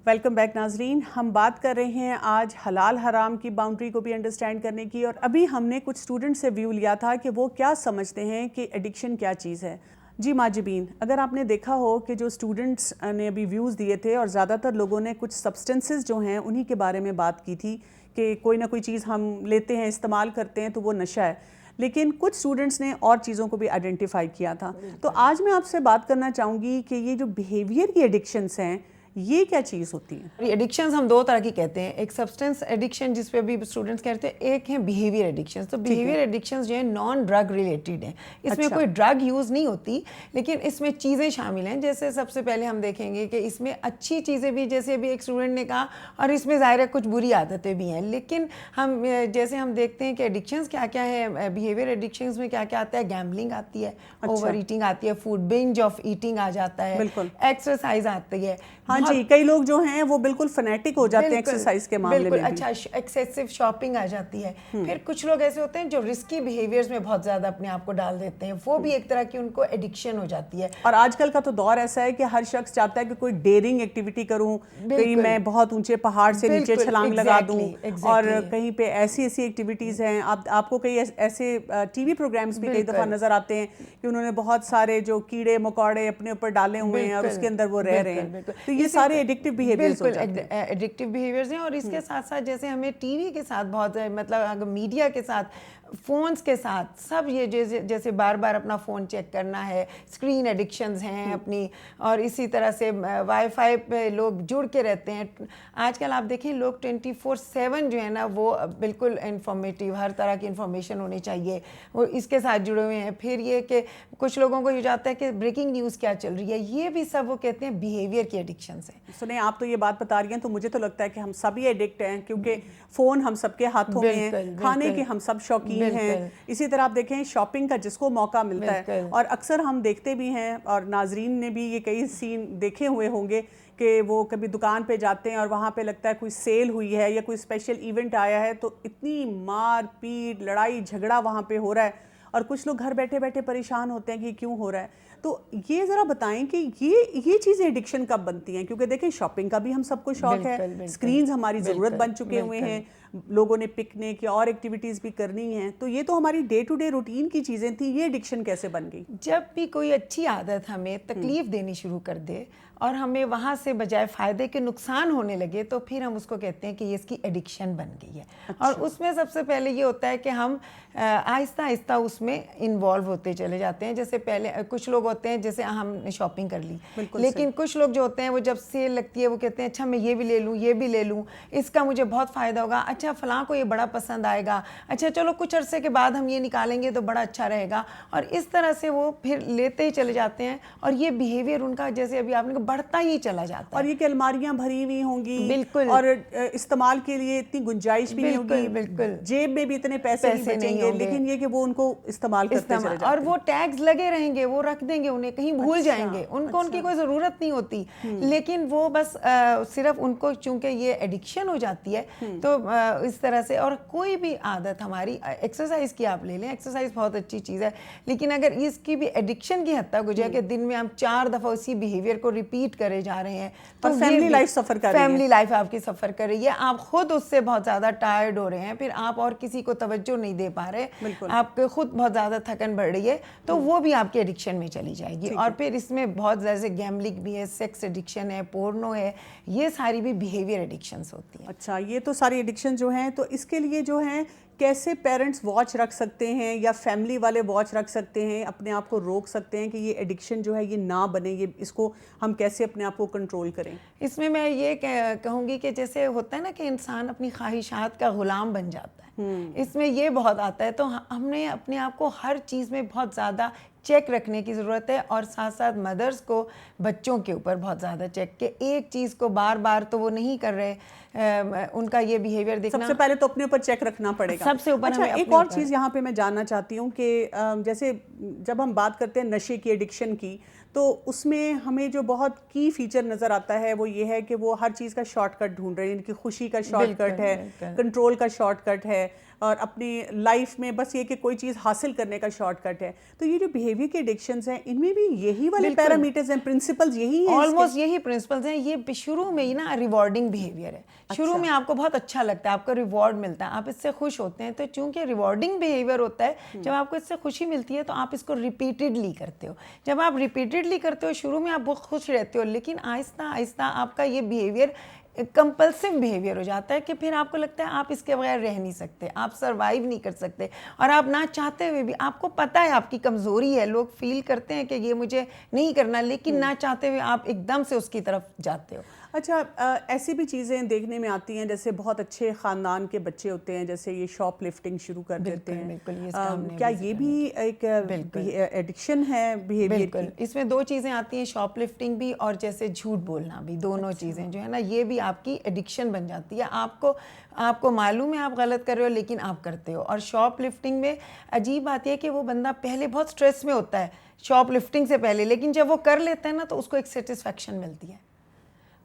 Welcome back ناظرین. ہم بات کر رہے ہیں آج حلال حرام کی باؤنڈری کو بھی انڈرسٹینڈ کرنے کی, اور ابھی ہم نے کچھ اسٹوڈنٹ سے ویو لیا تھا کہ وہ کیا سمجھتے ہیں کہ ایڈکشن کیا چیز ہے. جی ماجبین, اگر آپ نے دیکھا ہو کہ جو اسٹوڈنٹس نے ابھی ویوز دیے تھے اور زیادہ تر لوگوں نے کچھ سبسٹنسز جو ہیں انہی کے بارے میں بات کی تھی کہ کوئی نہ کوئی چیز ہم لیتے ہیں, استعمال کرتے ہیں تو وہ نشہ ہے, لیکن کچھ اسٹوڈنٹس نے اور چیزوں کو بھی آئیڈینٹیفائی کیا تھا. تو آج میں آپ سے بات کرنا چاہوں گی کہ یہ جو بیہیویئر کی ایڈکشنس ہیں یہ کیا چیز ہوتی ہیں؟ ایڈکشنز ہم دو طرح کی کہتے ہیں, ایک سبسٹنس ایڈکشن جس پہ بھی اسٹوڈنٹس کہتے ہیں, ایک ہے بیہیویئر ایڈکشنز. تو بیہیویئر ایڈکشنز جو ہیں نان ڈرگ ریلیٹڈ ہیں, اس میں کوئی ڈرگ یوز نہیں ہوتی, لیکن اس میں چیزیں شامل ہیں. جیسے سب سے پہلے ہم دیکھیں گے کہ اس میں اچھی چیزیں بھی, جیسے ابھی ایک اسٹوڈنٹ نے کہا, اور اس میں ظاہر ہے کچھ بری عادتیں بھی ہیں, لیکن ہم جیسے ہم دیکھتے ہیں کہ ایڈکشنز کیا کیا ہے. بیہیویئر ایڈکشنز میں کیا کیا آتا ہے؟ گیمبلنگ آتی ہے, اوور ایٹنگ آتی ہے, فوڈ بنج آف ایٹنگ آ جاتا ہے, ایکسرسائز آتی ہے. ہاں جی, کئی لوگ جو ہیں وہ بالکل فنیٹک ہو جاتے ہیں ایکسرسائز کے معاملے میں. اچھا, ایکسیسو شاپنگ آ جاتی ہے. پھر کچھ لوگ ایسے ہوتے ہیں جو رسکی بیہیویئرز میں بہت زیادہ اپنے آپ کو ڈال دیتے ہیں, وہ بھی ایک طرح کی ان کو ایڈکشن ہو جاتی ہے. اور آج کل کا تو دور ایسا ہے کہ ہر شخص چاہتا ہے کہ کوئی ڈیئرنگ ایکٹیویٹی کروں, کہیں میں بہت اونچے پہاڑ سے نیچے چھلانگ لگا دوں, اور کہیں پہ ایسی ایکٹیویٹیز ہیں. آپ کو کئی ایسے ٹی وی پروگرامز بھی کئی دفعہ نظر آتے ہیں کہ انہوں نے بہت سارے جو کیڑے مکوڑے اپنے اوپر ڈالے ہوئے ہیں اور اس کے اندر وہ رہ رہے ہیں. تو یہ سارے ایڈکٹیو بیہیویئرز ہو جاتے ہیں. ایڈکٹیو بیہیویئرز ہیں. اور اس کے ساتھ ساتھ جیسے ہمیں ٹی وی کے ساتھ بہت, مطلب میڈیا کے ساتھ, فونز کے ساتھ, سب یہ جیسے بار بار اپنا فون چیک کرنا ہے, اسکرین ایڈکشنز ہیں اپنی, اور اسی طرح سے وائی فائی پہ لوگ جڑ کے رہتے ہیں. آج کل آپ دیکھیں لوگ 24/7 جو ہے نا وہ بالکل انفارمیٹیو, ہر طرح کی انفارمیشن ہونی چاہیے, وہ اس کے ساتھ جڑے ہوئے ہیں. پھر یہ کہ کچھ لوگوں کو یہ جاتا ہے کہ بریکنگ نیوز کیا چل رہی ہے, یہ بھی سب وہ کہتے ہیں بیہیویئر کی ایڈکشنز ہیں. سنیں, آپ تو یہ بات بتا رہی ہیں تو مجھے تو لگتا ہے کہ ہم سبھی ایڈکٹ ہیں, کیونکہ فون ہم سب کے ہاتھوں میں ہیں, کھانے کے ہم سب شوقین ہیں. اسی طرح آپ دیکھیں شاپنگ کا جس کو موقع ملتا ہے, اور اکثر ہم دیکھتے بھی ہیں, اور ناظرین نے بھی یہ کئی سین دیکھے ہوئے ہوں گے کہ وہ کبھی دکان پہ جاتے ہیں اور وہاں پہ لگتا ہے کوئی سیل ہوئی ہے یا کوئی اسپیشل ایونٹ آیا ہے, تو اتنی مار پیٹ, لڑائی جھگڑا وہاں پہ ہو رہا ہے, اور کچھ لوگ گھر بیٹھے بیٹھے پریشان ہوتے ہیں کہ کیوں ہو رہا ہے. تو یہ ذرا بتائیں کہ یہ چیزیں ایڈکشن کب بنتی ہیں؟ کیونکہ دیکھیں شاپنگ کا بھی ہم سب کو شوق ہے, اسکرینز ہماری ضرورت بن چکے ہوئے ہیں, لوگوں نے پکنک یا اور ایکٹیویٹیز بھی کرنی ہیں, تو یہ تو ہماری ڈے ٹو ڈے روٹین کی چیزیں تھیں, یہ ایڈکشن کیسے بن گئی؟ جب بھی کوئی اچھی عادت ہمیں تکلیف دینی شروع کر دے اور ہمیں وہاں سے بجائے فائدے کے نقصان ہونے لگے, تو پھر ہم اس کو کہتے ہیں کہ یہ اس کی ایڈکشن بن گئی ہے. اور اس میں سب سے پہلے یہ ہوتا ہے کہ ہم آہستہ آہستہ اس میں انوالو ہوتے چلے جاتے ہیں. جیسے پہلے کچھ لوگ ہوتے ہیں, جیسے ہم نے شاپنگ کر لی, لیکن کچھ لوگ جو ہوتے ہیں وہ جب سیل لگتی ہے وہ کہتے ہیں اچھا میں یہ بھی لے لوں, یہ بھی لے لوں, اس کا مجھے بہت فائدہ ہوگا, اچھا فلاں کو یہ بڑا پسند آئے گا, اچھا چلو کچھ عرصے کے بعد ہم یہ نکالیں گے تو بڑا اچھا رہے گا. اور اس طرح سے وہ پھر لیتے ہی چلے جاتے ہیں, اور یہ بیہیویئر ان کا جیسے ابھی آپ نے بڑھتا ہی چلا جاتا ہے. اور یہ کہ الماریاں بھری ہوئی ہوں گی, بالکل, اور استعمال کے لیے اتنی گنجائش بھی نہیں ہوگی, بالکل, جیب میں بھی اتنے پیسے نہیں بچیں گے, لیکن یہ کہ وہ ان کو استعمال کرتے چلے جاتے ہیں. اور وہ ٹیگز لگے رہیں گے, وہ رکھ دیں گے, انہیں کہیں بھول جائیں گے, ان کو ان کی کوئی ضرورت نہیں ہوتی, لیکن وہ بس صرف ان کو چونکہ یہ ایڈکشن ہو جاتی ہے تو اس طرح سے. اور کوئی بھی عادت ہماری, ایکسرسائز کی آپ لے لیں, ایکسرسائز بہت اچھی چیز ہے, لیکن اگر اس کی بھی ایڈکشن کی حد تک ہو جائے کہ دن میں ہم 4 دفعہ اسی بیہیویئر کو ریپیٹ کرے جا رہے ہیں, تو فیملی لائف سفر کر رہی ہے, فیملی لائف آپ کی سفر کر رہی ہے, آپ خود اس سے بہت زیادہ ٹائرڈ ہو رہے ہیں, پھر آپ اور کسی کو توجہ نہیں دے پا رہے, آپ کے خود بہت زیادہ تھکن بڑھ رہی ہے, تو وہ بھی آپ کے ایڈکشن میں چلی جائے گی. اور پھر اس میں بہت زیادہ گیمبلنگ بھی ہے, سیکس ایڈکشن ہے, پورنو ہے, یہ ساری بھی بیہیویئر ایڈکشنز ہوتی ہیں. اچھا, یہ تو ساری ایڈکشن جو ہیں, تو اس کے لیے جو ہیں کیسے پیرنٹس واچ رکھ سکتے ہیں یا فیملی والے واچ رکھ سکتے ہیں, اپنے آپ کو روک سکتے ہیں کہ یہ ایڈکشن جو ہے یہ نہ بنے, یہ اس کو ہم کیسے اپنے آپ کو کنٹرول کریں؟ اس میں یہ کہوں گی کہ جیسے ہوتا ہے نا کہ انسان اپنی خواہشات کا غلام بن جاتا ہے, اس میں یہ بہت آتا ہے. تو ہم نے اپنے آپ کو ہر چیز میں بہت زیادہ چیک رکھنے کی ضرورت ہے, اور ساتھ ساتھ مدرز کو بچوں کے اوپر بہت زیادہ چیک, کہ ایک چیز کو بار بار تو وہ نہیں کر رہے, ان کا یہ بیہیویئر دیکھنا. سب سے پہلے تو اپنے اوپر چیک رکھنا پڑے گا سب سے اوپر. اچھا, ایک اور چیز یہاں پہ میں جاننا چاہتی ہوں کہ جیسے جب ہم بات کرتے ہیں نشے کی ایڈکشن کی, تو اس میں ہمیں جو بہت کی فیچر نظر آتا ہے وہ یہ ہے کہ وہ ہر چیز کا شارٹ کٹ ڈھونڈ رہے ہیں, ان کی خوشی کا شارٹ کٹ ہے, کنٹرول کا شارٹ کٹ ہے, اور اپنی لائف میں بس یہ کہ کوئی چیز حاصل کرنے کا شارٹ کٹ ہے. تو یہ جو بیہیویئر کے ایڈکشنز ہیں ان میں بھی یہی والے پیرامیٹرز ہیں, پرنسپلز یہی ہیں, آلموسٹ یہی پرنسپلز ہیں. یہ شروع میں ہی نا ریوارڈنگ بیہیویئر ہے. شروع میں آپ کو بہت اچھا لگتا ہے, آپ کو ریوارڈ ملتا ہے, آپ اس سے خوش ہوتے ہیں. تو چونکہ ریوارڈنگ بیہیویئر ہوتا ہے, جب آپ کو اس سے خوشی ملتی ہے تو آپ اس کو ریپیٹڈلی کرتے ہو. جب آپ ریپیٹڈلی کرتے ہو شروع میں آپ بہت خوش رہتے ہو, لیکن آہستہ آہستہ آپ کا یہ بیہیویئر کمپلسو بیہیویئر ہو جاتا ہے کہ پھر آپ کو لگتا ہے آپ اس کے بغیر رہ نہیں سکتے, آپ سروائیو نہیں کر سکتے, اور آپ نہ چاہتے ہوئے بھی, آپ کو پتہ ہے آپ کی کمزوری ہے, لوگ فیل کرتے ہیں کہ یہ مجھے نہیں کرنا, لیکن نہ چاہتے ہوئے آپ ایک دم سے اس کی طرف جاتے ہو. اچھا, ایسی بھی چیزیں دیکھنے میں آتی ہیں جیسے بہت اچھے خاندان کے بچے ہوتے ہیں, جیسے یہ شاپ لفٹنگ شروع کر دیتے ہیں, کیا یہ بھی ایک ایڈکشن ہے بیہیویئر کی؟ بالکل, اس میں دو چیزیں آتی ہیں, شاپ لفٹنگ بھی اور جیسے جھوٹ بولنا بھی, دونوں چیزیں جو ہے نا یہ بھی آپ کی ایڈکشن بن جاتی ہے. آپ کو معلوم ہے آپ غلط کر رہے ہو لیکن آپ کرتے ہو. اور شاپ لفٹنگ میں عجیب بات یہ ہے کہ وہ بندہ پہلے بہت سٹریس میں ہوتا ہے شاپ لفٹنگ سے پہلے, لیکن جب وہ کر لیتا ہے نا تو اس کو ایک سیٹسفیکشن ملتی ہے,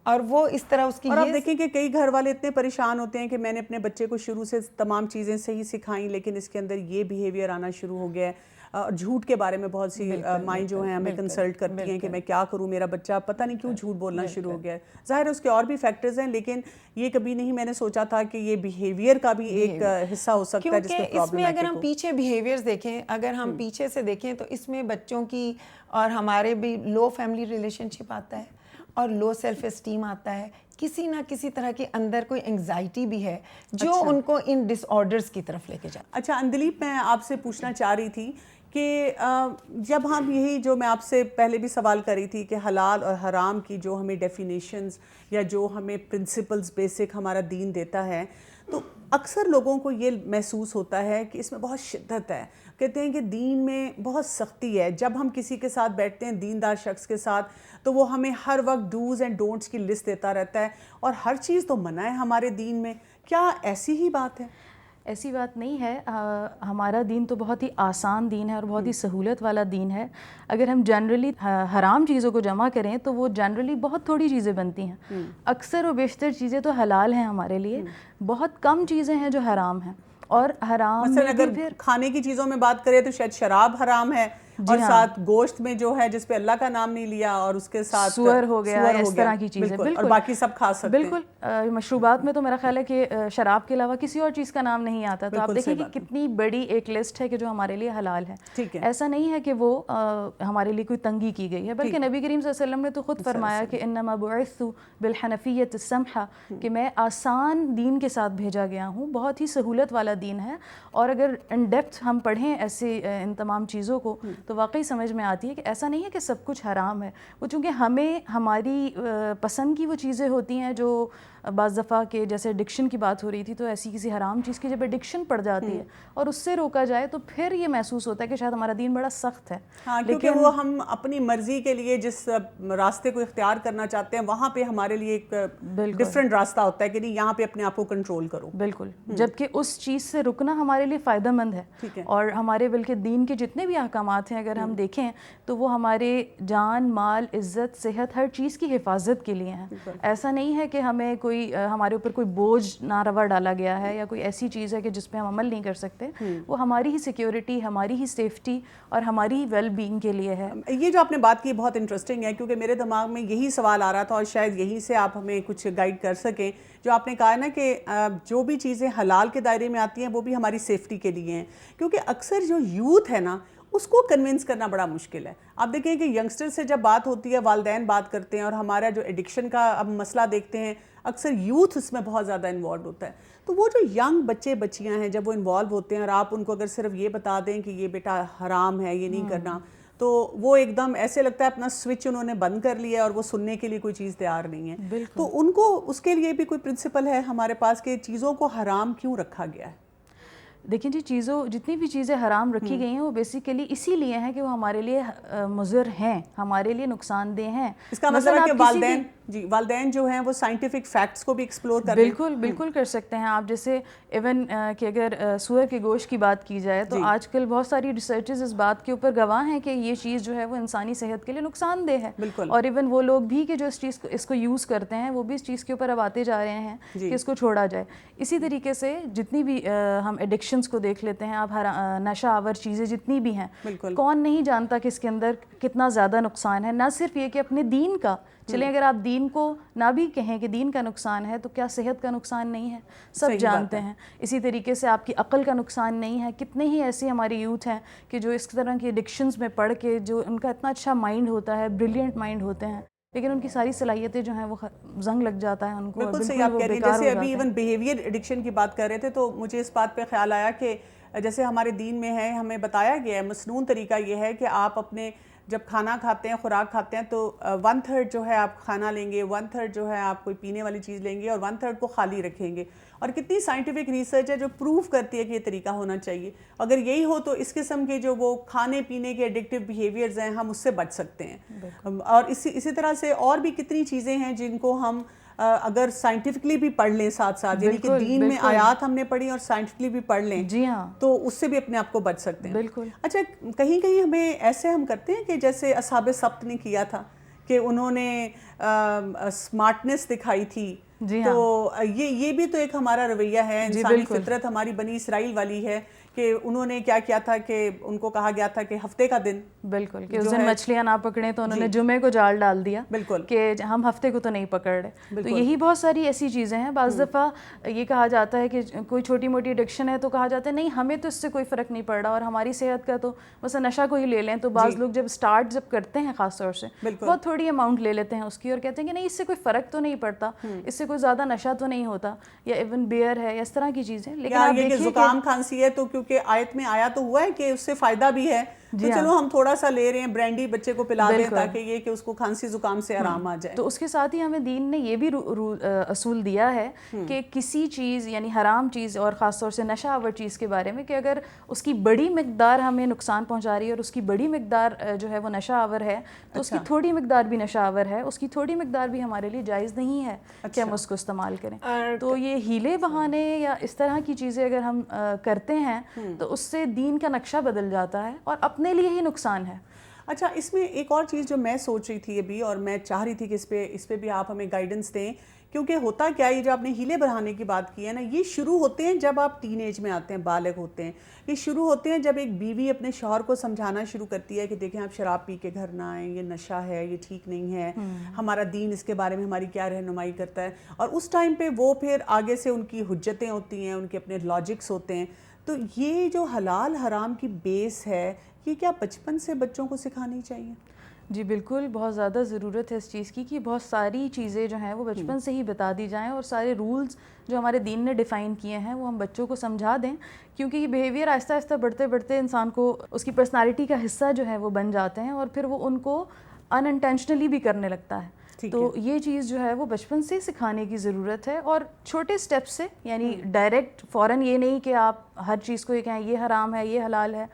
اور وہ اس طرح اس کی. اور آپ دیکھیں کہ کئی گھر والے اتنے پریشان ہوتے ہیں کہ میں نے اپنے بچے کو شروع سے تمام چیزیں صحیح سکھائیں, لیکن اس کے اندر یہ بیہیویئر آنا شروع ہو گیا ہے. جھوٹ کے بارے میں بہت سی مائیں جو ہیں ہمیں کنسلٹ کرتی ہیں کہ میں کیا کروں, میرا بچہ پتہ نہیں کیوں جھوٹ بولنا شروع ہو گیا ہے. ظاہر ہے اس کے اور بھی فیکٹرز ہیں, لیکن یہ کبھی نہیں میں نے سوچا تھا کہ یہ بیہیویئر کا بھی ایک حصہ ہو سکتا ہے جس میں اس میں اگر ہم پیچھے بیہیویئرز دیکھیں, اگر ہم پیچھے سے دیکھیں تو اس میں بچوں کی اور ہمارے بھی لو فیملی ریلیشن شپ آتا ہے, اور لو سیلف اسٹیم آتا ہے, کسی نہ کسی طرح کے اندر کوئی انگزائٹی بھی ہے جو ان کو ان ڈس آرڈرز کی طرف لے کے جاتا ہے. اچھا اندلیپ, میں آپ سے پوچھنا چاہ رہی تھی کہ جب ہم یہی جو میں آپ سے پہلے بھی سوال کر رہی تھی کہ حلال اور حرام کی جو ہمیں ڈیفینیشنز یا جو ہمیں پرنسپلز بیسک ہمارا دین دیتا ہے, تو اکثر لوگوں کو یہ محسوس ہوتا ہے کہ اس میں بہت شدت ہے. کہتے ہیں کہ دین میں بہت سختی ہے. جب ہم کسی کے ساتھ بیٹھتے ہیں دیندار شخص کے ساتھ, تو وہ ہمیں ہر وقت ڈوز اینڈ ڈونٹس کی لسٹ دیتا رہتا ہے, اور ہر چیز تو منع ہے ہمارے دین میں. کیا ایسی ہی بات ہے؟ ایسی بات نہیں ہے. ہمارا دین تو بہت ہی آسان دین ہے اور بہت ہی سہولت والا دین ہے. اگر ہم جنرلی حرام چیزوں کو جمع کریں تو وہ جنرلی بہت تھوڑی چیزیں بنتی ہیں. اکثر و بیشتر چیزیں تو حلال ہیں ہمارے لیے, بہت کم چیزیں ہیں جو حرام ہیں. اور حرام مثلا اگر کھانے کی چیزوں میں بات کریں تو شاید شراب حرام ہے, اور ساتھ گوشت میں جو ہے جس پہ اللہ کا نام نہیں لیا, اور اس کے ساتھ سور ہو گیا, اس طرح کی چیزیں, بالکل, اور باقی سب کھا سکتے ہیں. بالکل. مشروبات میں تو میرا خیال ہے کہ شراب کے علاوہ کسی اور چیز کا نام نہیں آتا. تو آپ دیکھیں کہ کتنی بڑی ایک لسٹ ہے کہ جو ہمارے لیے حلال ہے. ایسا نہیں ہے کہ وہ ہمارے لیے کوئی تنگی کی گئی ہے, بلکہ نبی کریم صلی اللہ علیہ وسلم نے تو خود فرمایا کہ انما بعثت بالحنفیۃ السمحہ, کہ میں آسان دین کے ساتھ بھیجا گیا ہوں, بہت ہی سہولت والا دین ہے. اور اگر ان ڈیپتھ ہم پڑھیں ایسے ان تمام چیزوں کو تو واقعی سمجھ میں آتی ہے کہ ایسا نہیں ہے کہ سب کچھ حرام ہے. وہ چونکہ ہمیں ہماری پسند کی وہ چیزیں ہوتی ہیں جو بعض دفعہ کے جیسے ایڈکشن کی بات ہو رہی تھی, تو ایسی کسی حرام چیز کی جب ایڈکشن پڑ جاتی ہے اور اس سے روکا جائے تو پھر یہ محسوس ہوتا ہے کہ شاید ہمارا دین بڑا سخت ہے. ہاں, کیونکہ وہ ہم اپنی مرضی کے لیے جس راستے کو اختیار کرنا چاہتے ہیں وہاں پہ ہمارے لیے ایک ڈفرینٹ راستہ ہوتا ہے کہ نہیں یہاں پہ اپنے آپ کو کنٹرول کرو. بالکل, جبکہ اس چیز سے رکنا ہمارے لیے فائدہ مند ہے. اور ہمارے بلکہ دین کے جتنے بھی احکامات ہیں اگر ہم دیکھیں تو وہ ہمارے جان, مال, عزت, صحت, ہر چیز کی حفاظت کے لیے ہیں. ایسا نہیں ہے کہ ہمیں کوئی ہمارے اوپر کوئی بوجھ ناروا ڈالا گیا ہے یا کوئی ایسی چیز ہے کہ جس پہ ہم عمل نہیں کر سکتے. وہ ہماری ہی سیکیورٹی, ہماری ہی سیفٹی اور ہماری ہی ویل بینگ کے لیے ہے. یہ جو آپ نے بات کی بہت انٹرسٹنگ ہے, کیونکہ میرے دماغ میں یہی سوال آ رہا تھا, اور شاید یہیں سے آپ ہمیں کچھ گائیڈ کر سکیں. جو آپ نے کہا نا کہ جو بھی چیزیں حلال کے دائرے میں آتی ہیں وہ بھی ہماری سیفٹی کے لیے ہیں, کیونکہ اکثر جو یوتھ ہے نا اس کو کنونس کرنا بڑا مشکل ہے. آپ دیکھیں کہ ینگسٹر سے جب بات ہوتی ہے, والدین بات کرتے ہیں, اور ہمارا جو ایڈکشن کا اب مسئلہ دیکھتے ہیں, اکثر یوتھ اس میں بہت زیادہ انوالو ہوتا ہے. تو وہ جو ینگ بچے بچیاں ہیں جب وہ انوالو ہوتے ہیں اور آپ ان کو اگر صرف یہ بتا دیں کہ یہ بیٹا حرام ہے, یہ نہیں کرنا, تو وہ ایک دم ایسے لگتا ہے اپنا سوئچ انہوں نے بند کر لیا اور وہ سننے کے لیے کوئی چیز تیار نہیں ہے. تو ان کو اس کے لیے بھی کوئی پرنسپل ہے ہمارے پاس کہ چیزوں کو حرام کیوں رکھا گیا ہے؟ دیکھیں جی, جتنی بھی چیزیں حرام رکھی گئی ہیں وہ بیسیکلی اسی لیے ہیں کہ وہ ہمارے لیے مضر ہیں, ہمارے لیے نقصان دہ ہیں. اس کا مطلب ہے کہ جی والدین جو ہیں وہ سائنٹیفک فیکٹس کو بھی ایکسپلور کریں. بالکل کر سکتے ہیں آپ. جیسے ایون کہ اگر سور کے گوشت کی بات کی جائے تو آج کل بہت ساری ریسرچز اس بات کے اوپر گواہ ہیں کہ یہ چیز جو ہے وہ انسانی صحت کے لیے نقصان دہ ہے. اور ایون وہ لوگ بھی کہ جو اس کو یوز کرتے ہیں وہ بھی اس چیز کے اوپر اب آتے جا رہے ہیں کہ اس کو چھوڑا جائے. اسی طریقے سے جتنی بھی ہم ایڈکشنز کو دیکھ لیتے ہیں, اب نشہ آور چیزیں جتنی بھی ہیں, کون نہیں جانتا کہ اس کے اندر کتنا زیادہ نقصان ہے. نہ صرف یہ کہ اپنے دین کا, چلیں اگر آپ دین کو نہ بھی کہیں کہ دین کا نقصان ہے تو کیا صحت کا نقصان نہیں ہے, سب جانتے ہیں. اسی طریقے سے آپ کی عقل کا نقصان نہیں ہے. کتنے ہی ایسی ہماری یوتھ ہیں کہ جو اس طرح کی ایڈکشنز میں پڑھ کے, جو ان کا اتنا اچھا مائنڈ ہوتا ہے, بریلینٹ مائنڈ ہوتے ہیں, لیکن ان کی ساری صلاحیتیں جو ہیں وہ زنگ لگ جاتا ہے ان کو. بالکل صحیح آپ کہہ رہی ہیں. جیسے ابھی ایون بیہیویئر ایڈکشن کی بات کر رہے تھے تو مجھے اس بات پہ خیال آیا کہ جیسے ہمارے دین میں ہے, ہمیں بتایا گیا ہے, مسنون طریقہ یہ ہے کہ آپ اپنے جب کھانا کھاتے ہیں, خوراک کھاتے ہیں, تو 1/3 جو ہے آپ کھانا لیں گے, 1/3 جو ہے آپ کوئی پینے والی چیز لیں گے, اور 1/3 کو خالی رکھیں گے. اور کتنی سائنٹیفک ریسرچ ہے جو پروف کرتی ہے کہ یہ طریقہ ہونا چاہیے. اگر یہی ہو تو اس قسم کے جو وہ کھانے پینے کے ایڈکٹیو بیہیویئرز ہیں ہم اس سے بچ سکتے ہیں. اور اسی طرح سے اور بھی کتنی چیزیں ہیں جن کو ہم اگر سائنٹیفکلی بھی پڑھ لیں ساتھ ساتھ, یعنی کہ دین میں آیات ہم نے پڑھی اور سائنٹیفکلی بھی پڑھ لیں, جی ہاں, تو اس سے بھی اپنے آپ کو بچ سکتے ہیں. بالکل. اچھا کہیں کہیں ہمیں ایسے ہم کرتے ہیں کہ جیسے اصحاب سبت نے کیا تھا کہ انہوں نے اسمارٹنیس دکھائی تھی, تو یہ بھی تو ایک ہمارا رویہ ہے, انسانی فطرت ہماری بنی اسرائیل والی ہے کہ انہوں نے کیا کیا تھا کہ ان کو کہا گیا تھا کہ ہفتے کا دن, بالکل, کہ اس دن مچھلیاں نہ پکڑیں تو انہوں نے جمعے کو جال ڈال دیا, بالکل, کہ ہم ہفتے کو تو نہیں پکڑ رہے. تو یہی بہت ساری ایسی چیزیں ہیں. بعض دفعہ یہ کہا جاتا ہے کہ کوئی چھوٹی موٹی ایڈکشن ہے تو کہا جاتا ہے نہیں ہمیں تو اس سے کوئی فرق نہیں پڑ رہا, اور ہماری صحت کا تو مثلا نشہ کو ہی لے لیں, تو بعض لوگ جب اسٹارٹ جب کرتے ہیں خاص طور سے بہت تھوڑی اماؤنٹ لے لیتے ہیں اس کی, اور کہتے ہیں کہ نہیں اس سے کوئی فرق تو نہیں پڑتا, اس سے کوئی زیادہ نشہ تو نہیں ہوتا, یا ایون بیئر ہے, یا اس طرح کی چیزیں. لیکن آپ دیکھیے زکام کھانسی ہے تو کیونکہ آیت میں آیا تو ہوا ہے کہ اس سے فائدہ بھی ہے, تو چلو ہم تھوڑا سا لے رہے ہیں, برینڈی بچے کو پلا دیں تاکہ یہ کہ اس کو کھانسی زکام سے آرام آ جائے. تو اس کے ساتھ ہی ہمیں دین نے یہ بھی اصول دیا ہے کہ کسی چیز یعنی حرام چیز اور خاص طور سے نشہ آور چیز کے بارے میں کہ اگر اس کی بڑی مقدار ہمیں نقصان پہنچا رہی ہے اور اس کی بڑی مقدار جو ہے وہ نشہ آور ہے, تو اس کی تھوڑی مقدار بھی نشہ آور ہے, اس کی تھوڑی مقدار بھی ہمارے لیے جائز نہیں ہے کہ ہم اس کو استعمال کریں. تو یہ ہیلے بہانے یا اس طرح کی چیزیں اگر ہم کرتے ہیں تو اس سے دین کا نقشہ بدل جاتا ہے اور اپنے لیے ہی نقصان ہے. اچھا اس میں ایک اور چیز جو میں سوچ رہی تھی ابھی, اور میں چاہ رہی تھی کہ اس پہ بھی آپ ہمیں گائیڈنس دیں, کیونکہ ہوتا کیا ہے, جو آپ نے ہیلے بڑھانے کی بات کی ہے نا, یہ شروع ہوتے ہیں جب آپ ٹین ایج میں آتے ہیں, بالغ ہوتے ہیں. یہ شروع ہوتے ہیں جب ایک بیوی اپنے شوہر کو سمجھانا شروع کرتی ہے کہ دیکھیں آپ شراب پی کے گھر نہ آئیں, یہ نشہ ہے, یہ ٹھیک نہیں ہے, ہمارا دین اس کے بارے میں ہماری کیا رہنمائی کرتا ہے. اور اس ٹائم پہ وہ پھر آگے سے ان کی حجتیں ہوتی ہیں, ان کے اپنے لاجکس ہوتے ہیں. تو یہ جو حلال حرام کی بیس ہے یہ کیا بچپن سے بچوں کو سکھانی چاہیے؟ جی بالکل, بہت زیادہ ضرورت ہے اس چیز کی کہ بہت ساری چیزیں جو ہیں وہ بچپن سے ہی بتا دی جائیں, اور سارے رولز جو ہمارے دین نے ڈیفائن کیے ہیں وہ ہم بچوں کو سمجھا دیں, کیونکہ یہ بیہیویئر آہستہ آہستہ بڑھتے بڑھتے انسان کو اس کی پرسنالٹی کا حصہ جو ہے وہ بن جاتے ہیں, اور پھر وہ ان کو ان انٹینشنلی بھی کرنے لگتا ہے. تو یہ چیز جو ہے وہ بچپن سے سکھانے کی ضرورت ہے, اور چھوٹے سٹیپ سے, یعنی ڈائریکٹ فوراً یہ نہیں کہ آپ ہر چیز کو یہ کہیں یہ حرام ہے یہ حلال ہے,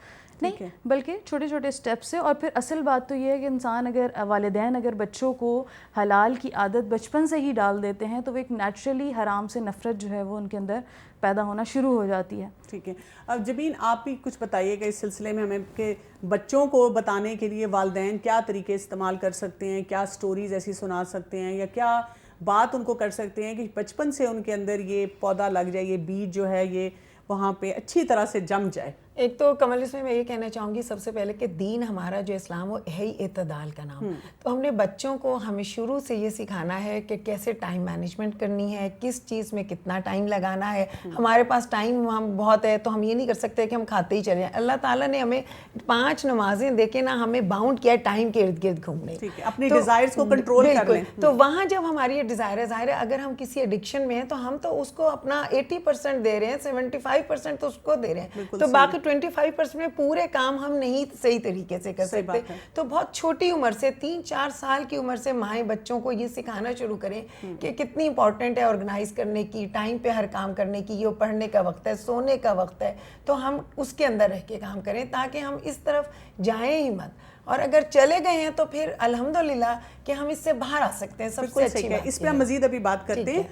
نہیں, بلکہ چھوٹے چھوٹے سٹیپ سے. اور پھر اصل بات تو یہ ہے کہ انسان اگر والدین اگر بچوں کو حلال کی عادت بچپن سے ہی ڈال دیتے ہیں تو وہ ایک نیچرلی حرام سے نفرت جو ہے وہ ان کے اندر پیدا ہونا شروع ہو جاتی ہے. ٹھیک ہے, اب جبین آپ بھی کچھ بتائیے گا اس سلسلے میں ہمیں کہ بچوں کو بتانے کے لیے والدین کیا طریقے استعمال کر سکتے ہیں, کیا سٹوریز ایسی سنا سکتے ہیں, یا کیا بات ان کو کر سکتے ہیں کہ بچپن سے ان کے اندر یہ پودا لگ جائے, یہ بیج جو ہے یہ وہاں پہ اچھی طرح سے جم جائے. ایک تو کمل اس میں یہ کہنا چاہوں گی سب سے پہلے کہ دین ہمارا جو اسلام وہ ہے ہی اعتدال کا نام. تو ہم نے بچوں کو ہمیں شروع سے یہ سکھانا ہے کہ کیسے ٹائم مینجمنٹ کرنی ہے, کس چیز میں کتنا ٹائم لگانا ہے. ہمارے پاس ٹائم ہم بہت ہے تو ہم یہ نہیں کر سکتے کہ ہم کھاتے ہی چلے جائیں. اللہ تعالیٰ نے ہمیں 5 نمازیں دے کے نا ہمیں باؤنڈ کیا ٹائم کے ارد گرد گھومنے, اپنے ڈیزائرز کو کنٹرول کر لیں. تو وہاں جب ہماری یہ ڈیزائر ہے, ظاہر ہے اگر ہم کسی ایڈکشن میں ہیں تو ہم تو اس کو اپنا 80% دے رہے ہیں, 75% تو اس کو دے رہے ہیں, تو باقی 25% میں پورے کام ہم نہیں صحیح طریقے سے کر سکتے. تو بہت چھوٹی عمر سے 3-4 سال کی عمر سے مائیں بچوں کو یہ سکھانا شروع کریں کہ کتنی امپورٹنٹ ہے آرگنائز کرنے کی, ٹائم پہ ہر کام کرنے کی. یہ پڑھنے کا وقت ہے, سونے کا وقت ہے, تو ہم اس کے اندر رہ کے کام کریں تاکہ ہم اس طرف جائیں ہی مت. اور اگر چلے گئے ہیں تو پھر الحمدللہ کہ ہم اس سے باہر آ سکتے ہیں. سب سے اچھی بات اس پہ ہم مزید ابھی بات کرتے ہیں.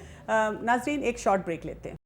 ناظرین ایک شارٹ بریک لیتے ہیں.